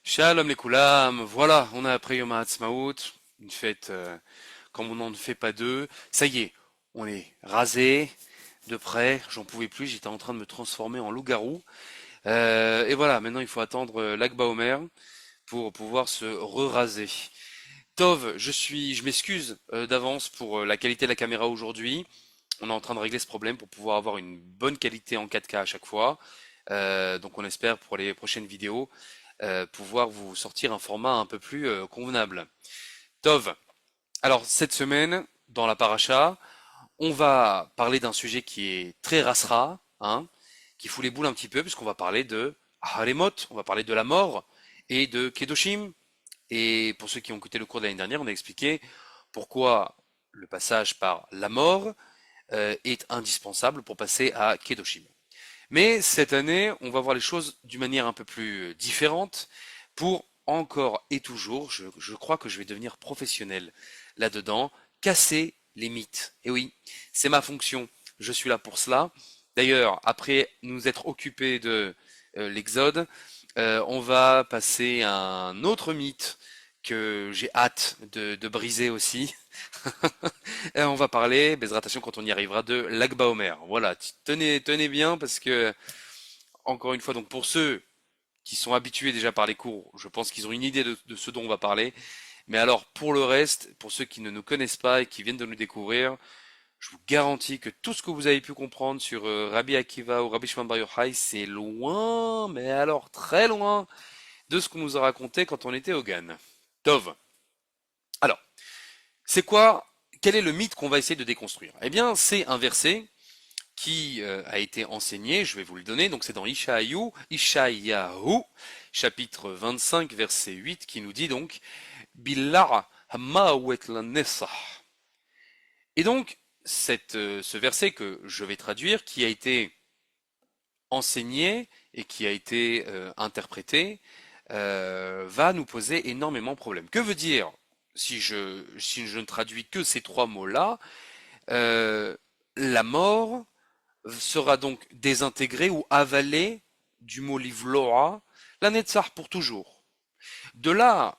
Shalom les Koulam, voilà, on a après Yom HaAtzmaut, une fête comme on n'en fait pas deux. Ça y est, on est rasé de près, j'en pouvais plus, j'étais en train de me transformer en loup-garou. Et voilà, maintenant il faut attendre l'Akba Omer pour pouvoir se re-raser. Tov, je m'excuse d'avance pour la qualité de la caméra aujourd'hui. On est en train de régler ce problème pour pouvoir avoir une bonne qualité en 4K à chaque fois. Donc on espère pour les prochaines vidéos pouvoir vous sortir un format un peu plus convenable. Tov, alors cette semaine, dans la paracha, on va parler d'un sujet qui est très rasra, hein, qui fout les boules un petit peu, puisqu'on va parler de Haremot, on va parler de la mort et de Kedoshim. Et pour ceux qui ont écouté le cours de l'année dernière, on a expliqué pourquoi le passage par la mort est indispensable pour passer à Kedoshim. Mais cette année, on va voir les choses d'une manière un peu plus différente pour encore et toujours, je crois que je vais devenir professionnel là-dedans, casser les mythes. Et oui, c'est ma fonction, je suis là pour cela. D'ailleurs, après nous être occupés de l'Exode, on va passer à un autre mythe que j'ai hâte de briser aussi. Et on va parler, Bezrat Hashem, quand on y arrivera, de l'Akba Omer. Voilà, tenez bien parce que encore une fois, donc pour ceux qui sont habitués déjà par les cours, je pense qu'ils ont une idée de ce dont on va parler. Mais alors pour le reste, pour ceux qui ne nous connaissent pas et qui viennent de nous découvrir, je vous garantis que tout ce que vous avez pu comprendre sur Rabbi Akiva ou Rabbi Shimon Bar Yochai, c'est loin, mais alors très loin, de ce qu'on nous a raconté quand on était au GAN. Tov. Alors, c'est quoi, quel est le mythe qu'on va essayer de déconstruire? Eh bien, c'est un verset qui a été enseigné, je vais vous le donner, donc c'est dans Ishayahu, chapitre 25, verset 8, qui nous dit donc Billah Hamawet Lanessah. Et donc, ce verset que je vais traduire, qui a été enseigné et qui a été interprété, va nous poser énormément de problèmes. Que veut dire, si je ne traduis que ces trois mots-là, euh, la mort sera donc désintégré ou avalé du mot livloa, la netzach pour toujours. De là,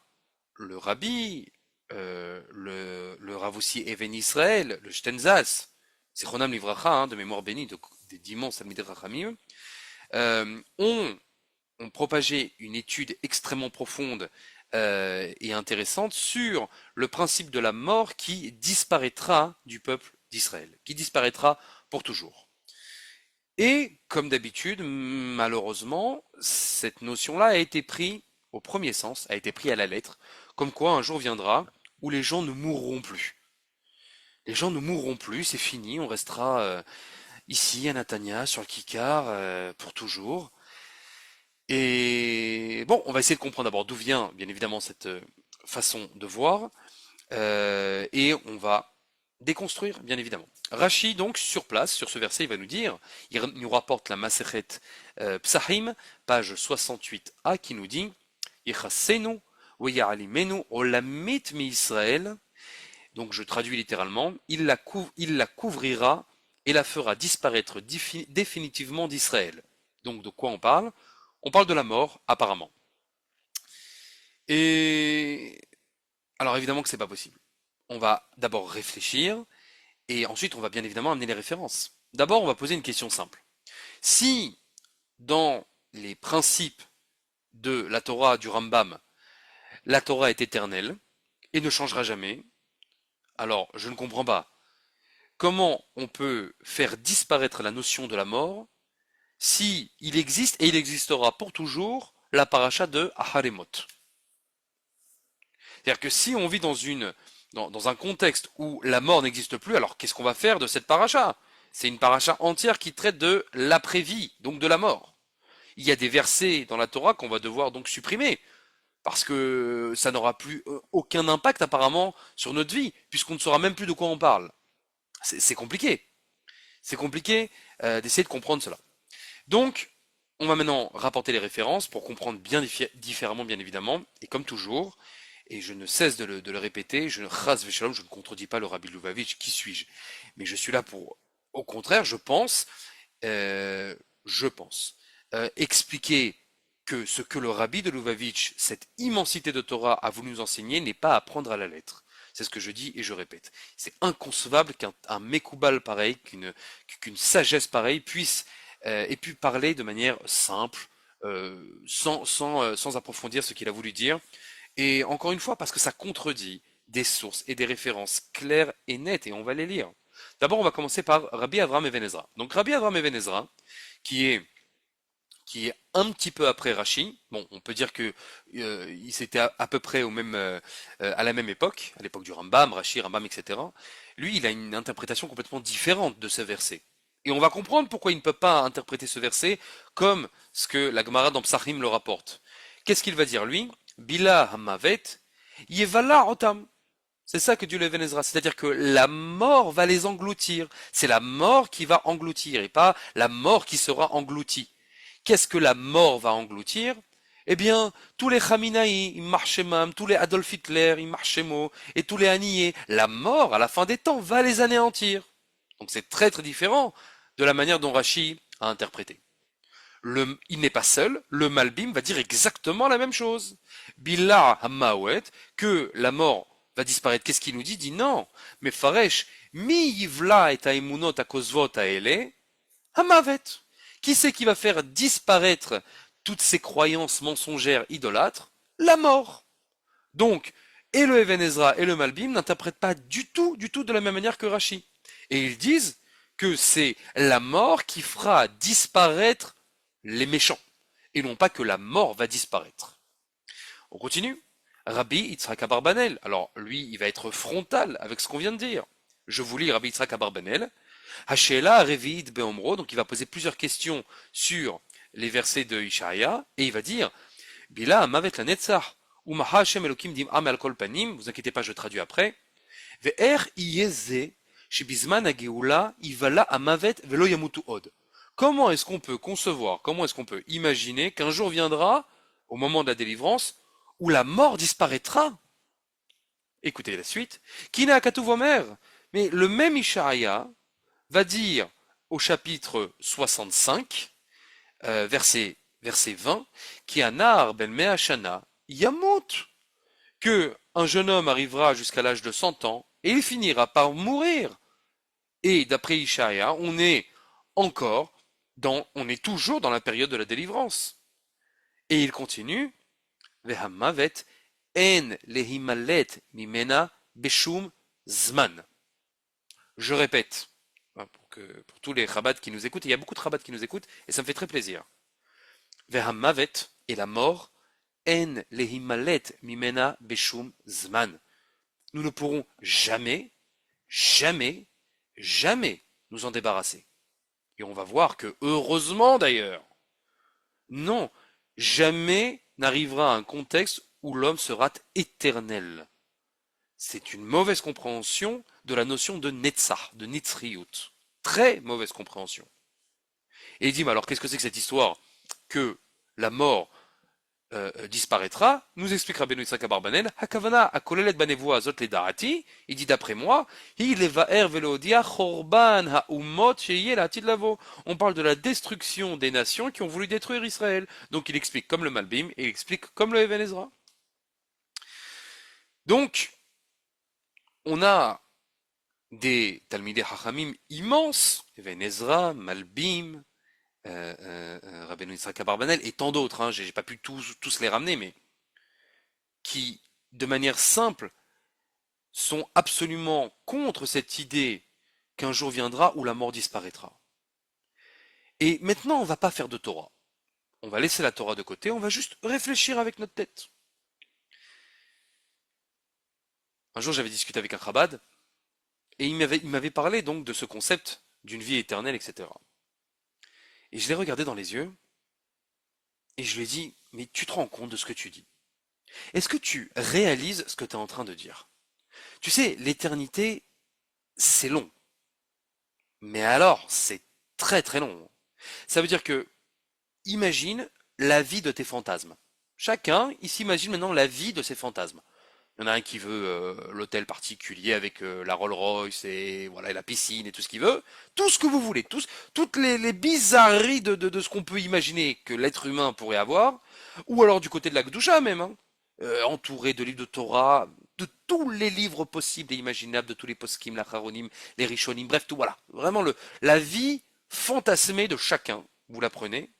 le rabbi, le Rav aussi Even Israël, le Shtenzas, c'est Chonam Livracha, hein, de mémoire bénie, des d'immenses Talmidei Rachamim, ont, ont propagé une étude extrêmement profonde et intéressante sur le principe de la mort qui disparaîtra du peuple d'Israël, qui disparaîtra pour toujours. Et, comme d'habitude, malheureusement, cette notion-là a été prise au premier sens, a été prise à la lettre, comme quoi un jour viendra où les gens ne mourront plus. Les gens ne mourront plus, c'est fini, on restera ici à Natania, sur le Kikar, pour toujours. Et bon, on va essayer de comprendre d'abord d'où vient, bien évidemment, cette façon de voir, et on va déconstruire, bien évidemment. Rashi, donc, sur place, sur ce verset, il va nous dire, il nous rapporte la Masechet Psahim, page 68a, qui nous dit, Yichasenu Weyalimenu Olamit mi Israël. Donc, je traduis littéralement, il la couvrira et la fera disparaître définitivement d'Israël. Donc, de quoi on parle? On parle de la mort, apparemment. Et alors, évidemment que c'est pas possible. On va d'abord réfléchir, et ensuite, on va bien évidemment amener les références. D'abord, on va poser une question simple. Si, dans les principes de la Torah du Rambam, la Torah est éternelle et ne changera jamais, alors je ne comprends pas comment on peut faire disparaître la notion de la mort si il existe et il existera pour toujours la paracha de Aharemot. C'est-à-dire que si on vit dans un contexte où la mort n'existe plus, alors qu'est-ce qu'on va faire de cette paracha? C'est une paracha entière qui traite de l'après-vie, donc de la mort. Il y a des versets dans la Torah qu'on va devoir donc supprimer, parce que ça n'aura plus aucun impact apparemment sur notre vie, puisqu'on ne saura même plus de quoi on parle. C'est compliqué. C'est compliqué d'essayer de comprendre cela. Donc, on va maintenant rapporter les références pour comprendre bien différemment, bien évidemment, et comme toujours, et je ne cesse de le répéter, je ne contredis pas le Rabbi Lubavitch, qui suis-je? Mais je suis là pour, au contraire, je pense, expliquer que ce que le rabbi de Lubavitch, cette immensité de Torah, a voulu nous enseigner n'est pas à prendre à la lettre. C'est ce que je dis et je répète. C'est inconcevable qu'un Mekoubal pareil, qu'une sagesse pareille puisse ait pu parler de manière simple, sans approfondir ce qu'il a voulu dire. Et encore une fois, parce que ça contredit des sources et des références claires et nettes, et on va les lire. D'abord, on va commencer par Rabbi Avraham Even Ezra. Donc Rabbi Avraham Even Ezra, qui est qui est un petit peu après Rashi. Bon, on peut dire que il s'était à peu près à la même époque, à l'époque du Rambam, Rashi, Rambam, etc. Lui, il a une interprétation complètement différente de ce verset. Et on va comprendre pourquoi il ne peut pas interpréter ce verset comme ce que la Gemara dans Psachim le rapporte. Qu'est-ce qu'il va dire lui? Bila hamavet, yevala otam. C'est ça que Dieu le Ezra. C'est-à-dire que la mort va les engloutir. C'est la mort qui va engloutir et pas la mort qui sera engloutie. Qu'est-ce que la mort va engloutir? Eh bien, tous les Khamenei, Immarchemam, tous les Adolf Hitler, Immarchemo, et tous les Haniyeh, la mort, à la fin des temps, va les anéantir. Donc c'est très très différent de la manière dont Rashi a interprété. Il n'est pas seul, le Malbim va dire exactement la même chose. Billah Hammawet, que la mort va disparaître. Qu'est-ce qu'il nous dit? Dit non. Mais Faresh, mi yivla et aimunot akozvot aele, Hamavet. Qui c'est qui va faire disparaître toutes ces croyances mensongères idolâtres? La mort. Donc, et le Even Ezra et le Malbim n'interprètent pas du tout de la même manière que Rashi. Et ils disent que c'est la mort qui fera disparaître les méchants, et non pas que la mort va disparaître. On continue. Rabbi Yitzhak Abarbanel. Alors, lui, il va être frontal avec ce qu'on vient de dire. Je vous lis Rabbi Yitzhak Abarbanel. Hashela Revi'it Beomro, donc il va poser plusieurs questions sur les versets de Ishaïa, et il va dire Bila Amavet la Netzach, Umaha Hashem Elokim dim Am al Kol Panim, vous inquiétez pas, je traduis après. Ve'er Iyeze, Shebizman Ageula, Ivala Amavet Velo Yamutu Od. Comment est-ce qu'on peut concevoir, comment est-ce qu'on peut imaginer qu'un jour viendra, au moment de la délivrance, où la mort disparaîtra? Écoutez la suite. Kina Akatu Vomer, mais le même Ishaïa va dire au chapitre 65, verset 20, qui a nar ben me'ashana yamut, que un jeune homme arrivera jusqu'à l'âge de 100 ans et il finira par mourir. Et d'après Ishaïa, on est toujours dans la période de la délivrance. Et il continue, Vehamavet en lehimalet mimena beshum zman. Je répète, pour tous les Chabad qui nous écoutent, il y a beaucoup de Chabad qui nous écoutent, et ça me fait très plaisir. Vehamavet, et la mort, en lehimalet mimena beshum zman. Nous ne pourrons jamais, jamais, jamais nous en débarrasser. Et on va voir que, heureusement d'ailleurs, non, jamais n'arrivera un contexte où l'homme sera éternel. C'est une mauvaise compréhension de la notion de Netzach, de Nitzriyut. Très mauvaise compréhension. Et il dit, mais alors qu'est-ce que c'est que cette histoire que la mort disparaîtra? Nous explique Rabbeinu Yitzhak Abarbanel, Hakavana akolelet banevu azot ledarati, il dit d'après moi, hi levaer velodia chorban haumot sheyeh la'atid lavo. On parle de la destruction des nations qui ont voulu détruire Israël. Donc il explique comme le Malbim et il explique comme le Even Ezra. Donc, on a des Talmidei Chachamim immenses, Even Ezra, Malbim, Rabbeinu Yitzhak Abarbanel et tant d'autres, hein, j'ai pas pu tous les ramener, mais qui, de manière simple, sont absolument contre cette idée qu'un jour viendra où la mort disparaîtra. Et maintenant, on va pas faire de Torah. On va laisser la Torah de côté, on va juste réfléchir avec notre tête. Un jour, j'avais discuté avec un Chabad, et il m'avait parlé donc de ce concept d'une vie éternelle, etc. Et je l'ai regardé dans les yeux, et je lui ai dit, mais tu te rends compte de ce que tu dis? Est-ce que tu réalises ce que tu es en train de dire? Tu sais, l'éternité, c'est long. Mais alors, c'est très très long. Ça veut dire que, imagine la vie de tes fantasmes. Chacun, il s'imagine maintenant la vie de ses fantasmes. Il y en a un qui veut l'hôtel particulier avec la Rolls-Royce et voilà et la piscine et tout ce qu'il veut. Tout ce que vous voulez, toutes les bizarreries de ce qu'on peut imaginer que l'être humain pourrait avoir. Ou alors du côté de la Gdoucha même, hein. Entouré de livres de Torah, de tous les livres possibles et imaginables, de tous les poskim, la Charonim, les Rishonim, bref, tout, voilà. Vraiment la vie fantasmée de chacun. Vous la prenez.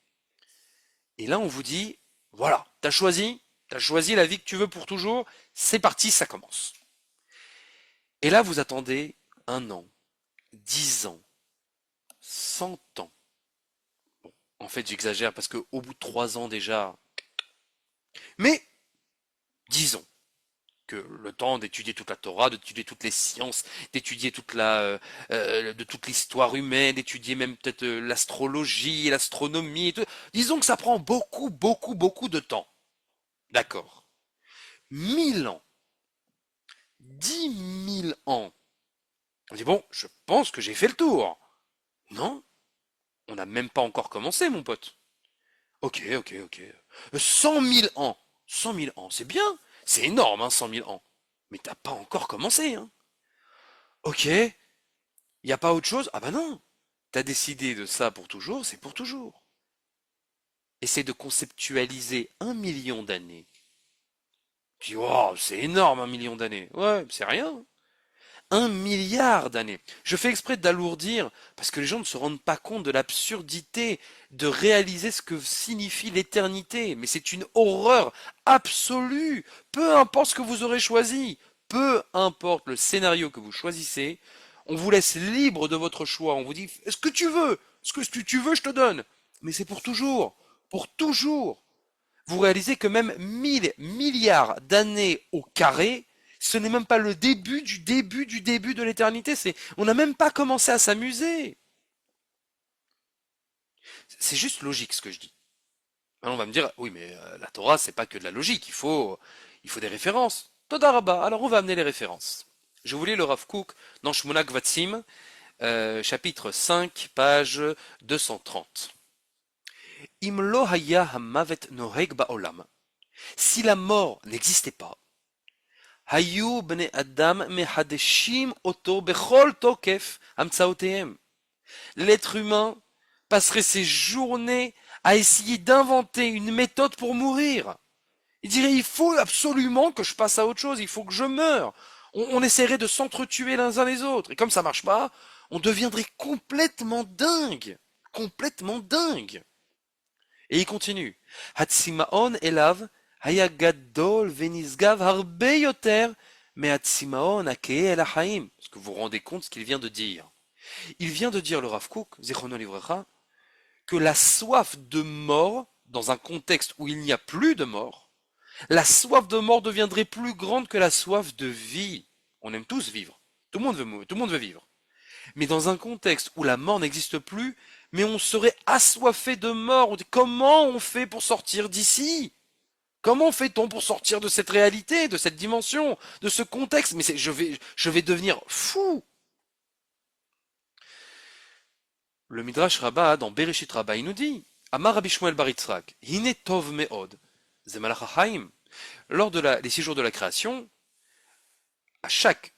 Et là, on vous dit, voilà, t'as choisi la vie que tu veux pour toujours, c'est parti, ça commence. Et là, vous attendez 1 an, 10 ans, 100 ans. Bon, en fait, j'exagère parce qu'au bout de 3 ans déjà, mais disons que le temps d'étudier toute la Torah, d'étudier toutes les sciences, d'étudier de toute l'histoire humaine, d'étudier même peut-être l'astrologie, l'astronomie, et tout. Disons que ça prend beaucoup, beaucoup, beaucoup de temps. D'accord. 1000 ans, 10 000 ans. On dit bon, je pense que j'ai fait le tour. Non, on n'a même pas encore commencé, mon pote. Ok, ok, ok. 100 000 ans. 100 000 ans, c'est bien. C'est énorme, hein, 100 000 ans. Mais t'as pas encore commencé, hein. Ok, y a pas autre chose? Ah bah non. T'as décidé de ça pour toujours, c'est pour toujours. Essaie de conceptualiser 1 million d'années. Tu dis, oh, c'est énorme, 1 million d'années. Ouais, c'est rien. 1 milliard d'années. Je fais exprès d'alourdir parce que les gens ne se rendent pas compte de l'absurdité de réaliser ce que signifie l'éternité. Mais c'est une horreur absolue. Peu importe ce que vous aurez choisi, peu importe le scénario que vous choisissez, on vous laisse libre de votre choix. On vous dit ce que tu veux, ce que tu veux, je te donne. Mais c'est pour toujours, pour toujours. Vous réalisez que même 1 000 milliards d'années au carré, ce n'est même pas le début du début du début de l'éternité. On n'a même pas commencé à s'amuser. C'est juste logique ce que je dis. Alors on va me dire, oui, mais la Torah, c'est pas que de la logique. Il faut des références. Todaraba. Alors on va amener les références. Je voulais le Rav Kook dans Shmona Gvatsim, chapitre 5, page 230. Im lo haya hamavet noheg ba'olam. Si la mort n'existait pas, היו בני אדם מחדשים אותו בכל תוקף המצאותיהם. L'être humain passerait ses journées à essayer d'inventer une méthode pour mourir. Il dirait il faut absolument que je passe à autre chose, il faut que je meure. On essaierait de s'entretuer les uns les autres. Et comme ça marche pas, on deviendrait complètement dingue. Complètement dingue. Et il continue. Hatsimaon elav haya gadol venizgav harbe yoter mehatsimaon akeh el haim. Est-ce que vous vous rendez compte ce qu'il vient de dire? Il vient de dire, le Rav Kook, Zichrono Livrecha, que la soif de mort, dans un contexte où il n'y a plus de mort, la soif de mort deviendrait plus grande que la soif de vie. On aime tous vivre. Tout le monde veut vivre. Mais dans un contexte où la mort n'existe plus, mais on serait assoiffé de mort. On dit, comment on fait pour sortir d'ici? Comment fait-on pour sortir de cette réalité, de cette dimension, de ce contexte? Mais je vais devenir fou. Le Midrash Rabbah, dans Bereshit Rabbah, il nous dit, Amar Rabbi Shmuel bar Yitzhak, Hine tov me'od, ze malach hachaim. Lors des 6 jours de la création, à chaque,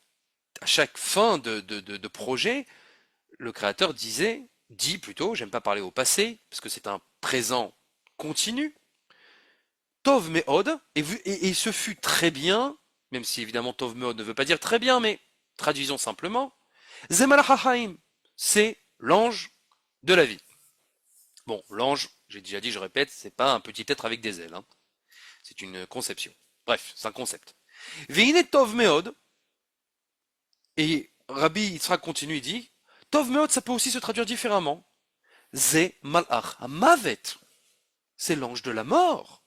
à chaque fin de projet, le créateur dit plutôt, j'aime pas parler au passé, parce que c'est un présent continu, Tov Meod, et ce fut très bien, même si évidemment Tov Meod ne veut pas dire très bien, mais traduisons simplement, Zemalach HaChaim, c'est l'ange de la vie. Bon, l'ange, j'ai déjà dit, je répète, c'est pas un petit être avec des ailes, hein. C'est une conception. Bref, c'est un concept. Veine Tov Meod, et Rabbi Yitzhak continue, il dit, Tov Meod, ça peut aussi se traduire différemment. Ze Malach Mavet, c'est l'ange de la mort.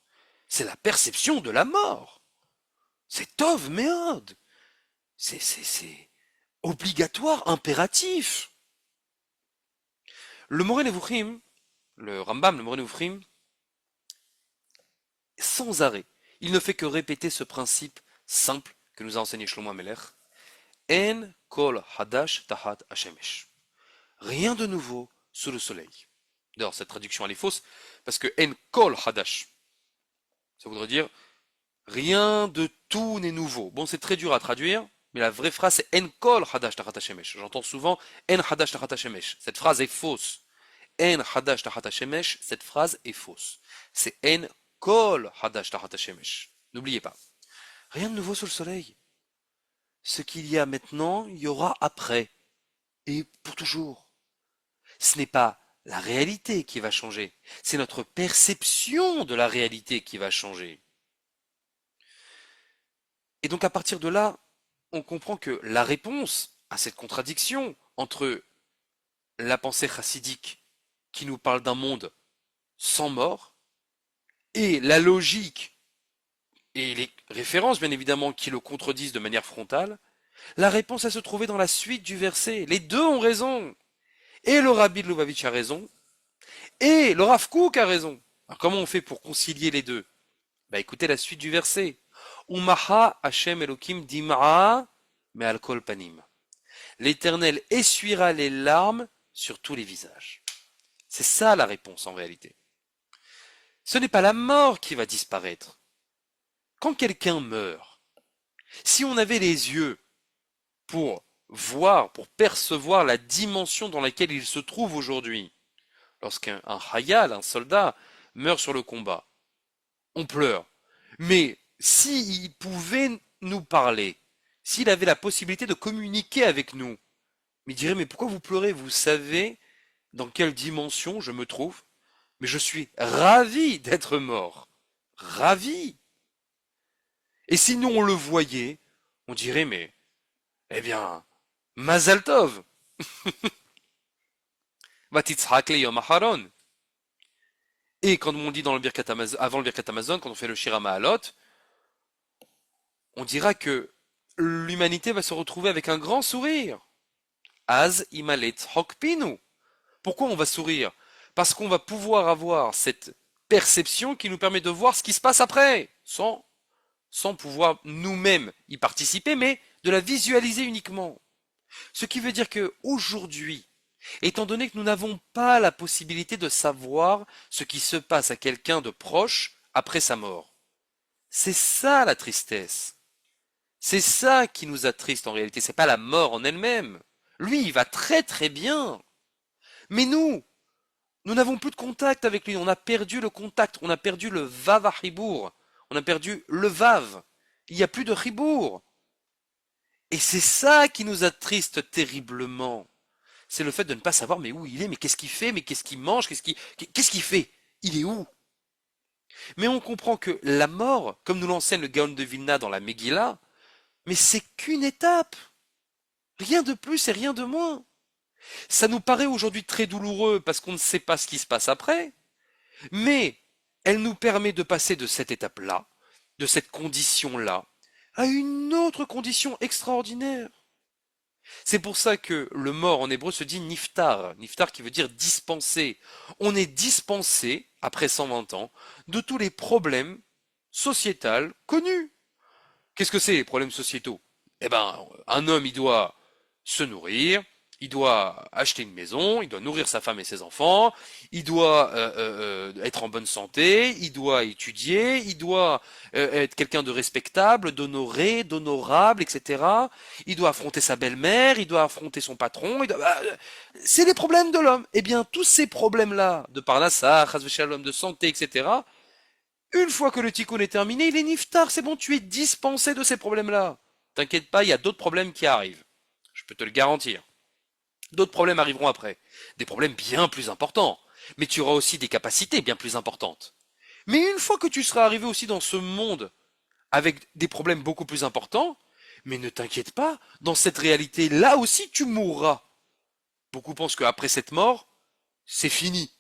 C'est la perception de la mort. C'est Tov Meod. C'est obligatoire, impératif. Le Moreh Nevuchim, le Rambam, le Moreh Nevuchim, sans arrêt, il ne fait que répéter ce principe simple que nous a enseigné Shlomo Amelech. En kol hadash tahat hashemesh. Rien de nouveau sous le soleil. D'ailleurs, cette traduction elle est fausse, parce que en kol hadash, ça voudrait dire rien de tout n'est nouveau. Bon, c'est très dur à traduire, mais la vraie phrase c'est En kol hadash tachat hashemesh. J'entends souvent En hadash tachat hashemesh. Cette phrase est fausse. En hadash tachat hashemesh, cette phrase est fausse. C'est En kol hadash tachat hashemesh. N'oubliez pas, rien de nouveau sous le soleil. Ce qu'il y a maintenant, il y aura après, et pour toujours. Ce n'est pas la réalité qui va changer, c'est notre perception de la réalité qui va changer. Et donc à partir de là, on comprend que la réponse à cette contradiction entre la pensée chassidique qui nous parle d'un monde sans mort et la logique et les références bien évidemment qui le contredisent de manière frontale, la réponse elle se trouvait dans la suite du verset. Les deux ont raison. Et le Rabbi de Lubavitch a raison, et le Rav Kook a raison. Alors comment on fait pour concilier les deux? Bah écoutez la suite du verset. Umaha Hashem Elokim dim'a me'al kol panim. L'Éternel essuiera les larmes sur tous les visages. C'est ça la réponse en réalité. Ce n'est pas la mort qui va disparaître. Quand quelqu'un meurt, si on avait les yeux pour voir, pour percevoir la dimension dans laquelle il se trouve aujourd'hui, lorsqu'un hayal, un soldat, meurt sur le combat, on pleure. Mais s'il pouvait nous parler, s'il avait la possibilité de communiquer avec nous, il dirait, mais pourquoi vous pleurez? Vous savez dans quelle dimension je me trouve? Mais je suis ravi d'être mort. Ravi. Et si nous on le voyait, on dirait, mais, eh bien, Mazal Tov. Vatitzhak le Yom Aharon. Et quand on dit dans le Birkat Hamazon, avant le Birkat Hamazon, quand on fait le Shira Ma'alot, on dira que l'humanité va se retrouver avec un grand sourire. Az imalet hokpinu. Pourquoi on va sourire? Parce qu'on va pouvoir avoir cette perception qui nous permet de voir ce qui se passe après, sans pouvoir nous-mêmes y participer, mais de la visualiser uniquement. Ce qui veut dire que aujourd'hui, étant donné que nous n'avons pas la possibilité de savoir ce qui se passe à quelqu'un de proche après sa mort, c'est ça la tristesse. C'est ça qui nous attriste en réalité, c'est pas la mort en elle-même. Lui, il va très très bien. Mais nous n'avons plus de contact avec lui, on a perdu le contact, on a perdu le vav à Hibour, on a perdu le vav. Il n'y a plus de Hibour. Et c'est ça qui nous attriste terriblement. C'est le fait de ne pas savoir mais où il est, mais qu'est-ce qu'il fait, mais qu'est-ce qu'il mange, qu'est-ce qu'il fait? Il est où? Mais on comprend que la mort, comme nous l'enseigne le Gaon de Vilna dans la Megillah, mais c'est qu'une étape. Rien de plus et rien de moins. Ça nous paraît aujourd'hui très douloureux parce qu'on ne sait pas ce qui se passe après, mais elle nous permet de passer de cette étape-là, de cette condition-là, à une autre condition extraordinaire. C'est pour ça que le mort en hébreu se dit niftar, niftar qui veut dire dispensé. On est dispensé, après 120 ans, de tous les problèmes sociétals connus. Qu'est-ce que c'est les problèmes sociétaux? Eh ben, un homme, il doit se nourrir, il doit acheter une maison, il doit nourrir sa femme et ses enfants, il doit être en bonne santé, il doit étudier, il doit être quelqu'un de respectable, d'honoré, d'honorable, etc. Il doit affronter sa belle-mère, il doit affronter son patron. C'est les problèmes de l'homme. Eh bien, tous ces problèmes-là, de parnassa, chas v'shalom, de santé, etc., une fois que le tikkun est terminé, il est niftar, c'est bon, tu es dispensé de ces problèmes-là. T'inquiète pas, il y a d'autres problèmes qui arrivent. Je peux te le garantir. D'autres problèmes arriveront après. Des problèmes bien plus importants. Mais tu auras aussi des capacités bien plus importantes. Mais une fois que tu seras arrivé aussi dans ce monde avec des problèmes beaucoup plus importants, mais ne t'inquiète pas, dans cette réalité, là aussi tu mourras. Beaucoup pensent qu'après cette mort, c'est fini.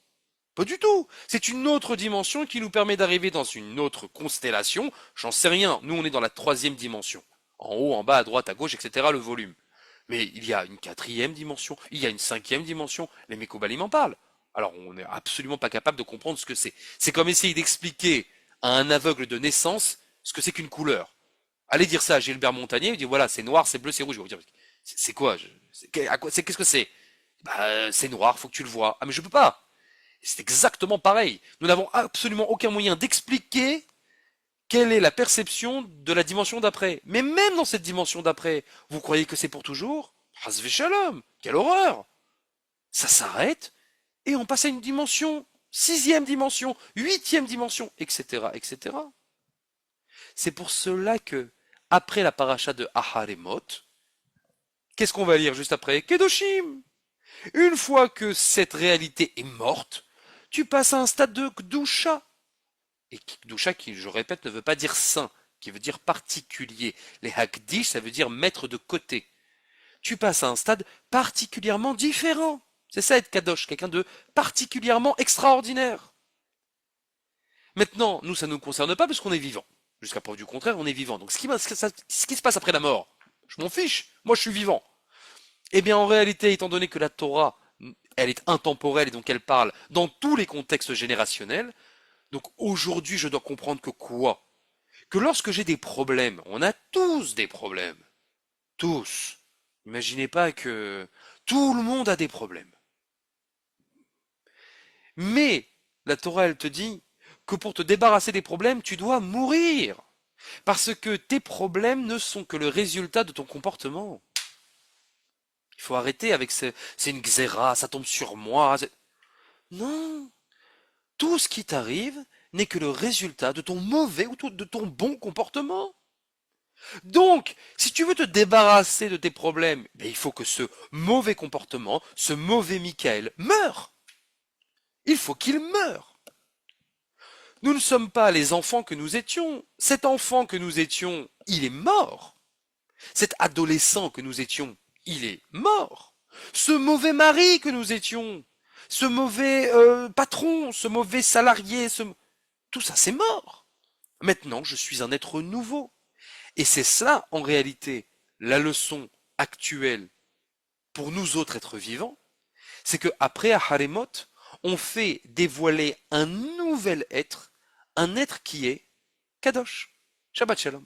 Pas du tout. C'est une autre dimension qui nous permet d'arriver dans une autre constellation. J'en sais rien. Nous, on est dans la troisième dimension. En haut, en bas, à droite, à gauche, etc. le volume. Mais il y a une quatrième dimension, il y a une cinquième dimension. Les Mékobalim en parlent. Alors, on n'est absolument pas capable de comprendre ce que c'est. C'est comme essayer d'expliquer à un aveugle de naissance ce que c'est qu'une couleur. Allez dire ça à Gilbert Montagnier, il dit voilà, c'est noir, c'est bleu, c'est rouge. Je vais vous dire, c'est quoi? Qu'est-ce que c'est? Bah, c'est noir, faut que tu le vois. Ah, mais je peux pas. C'est exactement pareil. Nous n'avons absolument aucun moyen d'expliquer quelle est la perception de la dimension d'après. Mais même dans cette dimension d'après, vous croyez que c'est pour toujours? Hasvé shalom, quelle horreur! Ça s'arrête et on passe à une dimension sixième dimension, huitième dimension, etc., etc. C'est pour cela que, après la paracha de Aharemot, qu'est-ce qu'on va lire juste après? Kedoshim. Une fois que cette réalité est morte, tu passes à un stade de Kdusha. Et Kdusha, qui, je répète, ne veut pas dire saint, qui veut dire particulier. Les Hakdish, ça veut dire mettre de côté. Tu passes à un stade particulièrement différent. C'est ça être Kadosh, quelqu'un de particulièrement extraordinaire. Maintenant, nous, ça ne nous concerne pas parce qu'on est vivant. Jusqu'à preuve du contraire, on est vivant. Donc ce qui se passe après la mort, je m'en fiche. Moi, je suis vivant. Eh bien, en réalité, étant donné que la Torah, elle est intemporelle et donc elle parle dans tous les contextes générationnels, donc aujourd'hui, je dois comprendre que quoi? Que lorsque j'ai des problèmes, on a tous des problèmes. Tous. Imaginez pas que tout le monde a des problèmes. Mais la Torah, elle te dit que pour te débarrasser des problèmes, tu dois mourir. Parce que tes problèmes ne sont que le résultat de ton comportement. Il faut arrêter avec c'est une xéra, ça tombe sur moi. Non. Tout ce qui t'arrive n'est que le résultat de ton mauvais ou de ton bon comportement. Donc, si tu veux te débarrasser de tes problèmes, il faut que ce mauvais comportement, ce mauvais Michael, meure. Il faut qu'il meure. Nous ne sommes pas les enfants que nous étions. Cet enfant que nous étions, il est mort. Cet adolescent que nous étions, il est mort. Ce mauvais mari que nous étions, ce mauvais patron, ce mauvais salarié, tout ça c'est mort. Maintenant, je suis un être nouveau. Et c'est ça, en réalité, la leçon actuelle pour nous autres êtres vivants, c'est que après Aharemot, on fait dévoiler un nouvel être, un être qui est Kadosh. Shabbat Shalom.